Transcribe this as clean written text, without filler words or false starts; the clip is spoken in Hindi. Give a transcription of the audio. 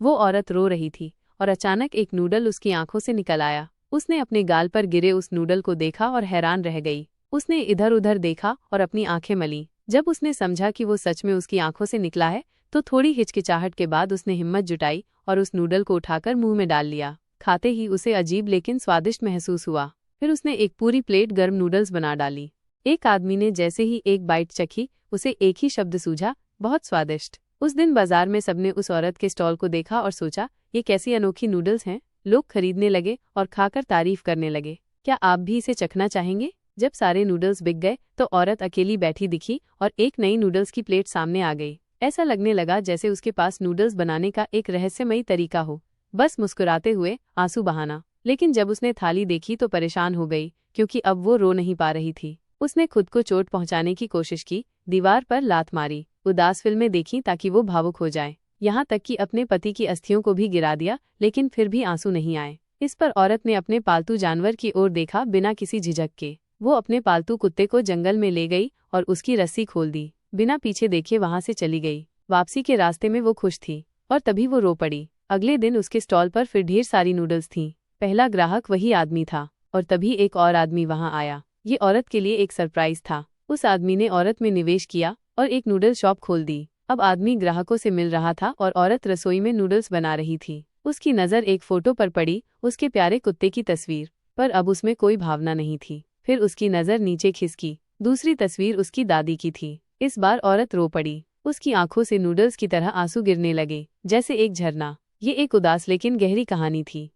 वो औरत रो रही थी और अचानक एक नूडल उसकी आंखों से निकल आया। उसने अपने गाल पर गिरे उस नूडल को देखा और हैरान रह गई। उसने इधर उधर देखा और अपनी आंखें मली। जब उसने समझा कि वो सच में उसकी आंखों से निकला है तो थोड़ी हिचकिचाहट के बाद उसने हिम्मत जुटाई और उस नूडल को उठाकर मुंह में डाल लिया। खाते ही उसे अजीब लेकिन स्वादिष्ट महसूस हुआ। फिर उसने एक पूरी प्लेट गर्म नूडल्स बना डाली। एक आदमी ने जैसे ही एक बाइट चखी उसे एक ही शब्द सूझा, बहुत स्वादिष्ट। उस दिन बाजार में सबने उस औरत के स्टॉल को देखा और सोचा, ये कैसी अनोखी नूडल्स हैं। लोग खरीदने लगे और खाकर तारीफ करने लगे। क्या आप भी इसे चखना चाहेंगे? जब सारे नूडल्स बिक गए तो औरत अकेली बैठी दिखी और एक नई नूडल्स की प्लेट सामने आ गई। ऐसा लगने लगा जैसे उसके पास नूडल्स बनाने का एक रहस्यमयी तरीका हो, बस मुस्कुराते हुए आंसू बहाना। लेकिन जब उसने थाली देखी तो परेशान हो गई, क्योंकि अब वो रो नहीं पा रही थी। उसने खुद को चोट पहुंचाने की कोशिश की, दीवार पर लात मारी, उदास फिल्में देखी ताकि वो भावुक हो जाए, यहाँ तक कि अपने पति की अस्थियों को भी गिरा दिया, लेकिन फिर भी आंसू नहीं आए। इस पर औरत ने अपने पालतू जानवर की ओर देखा बिना किसी झिझक के। वो अपने पालतू कुत्ते को जंगल में ले गई और उसकी रस्सी खोल दी। बिना पीछे देखे वहां से चली गई। वापसी के रास्ते में वो खुश थी और तभी वो रो पड़ी। अगले दिन उसके स्टॉल पर फिर ढेर सारी नूडल्स थीं। पहला ग्राहक वही आदमी था और तभी एक और आदमी वहां आया। ये औरत के लिए एक सरप्राइज था। उस आदमी ने औरत में निवेश किया और एक नूडल शॉप खोल दी। अब आदमी ग्राहकों से मिल रहा था और औरत रसोई में नूडल्स बना रही थी। उसकी नज़र एक फोटो पर पड़ी, उसके प्यारे कुत्ते की तस्वीर पर। अब उसमें कोई भावना नहीं थी। फिर उसकी नज़र नीचे खिसकी, दूसरी तस्वीर उसकी दादी की थी। इस बार औरत रो पड़ी। उसकी आंखों से नूडल्स की तरह आंसू गिरने लगे, जैसे एक झरना। ये एक उदास लेकिन गहरी कहानी थी।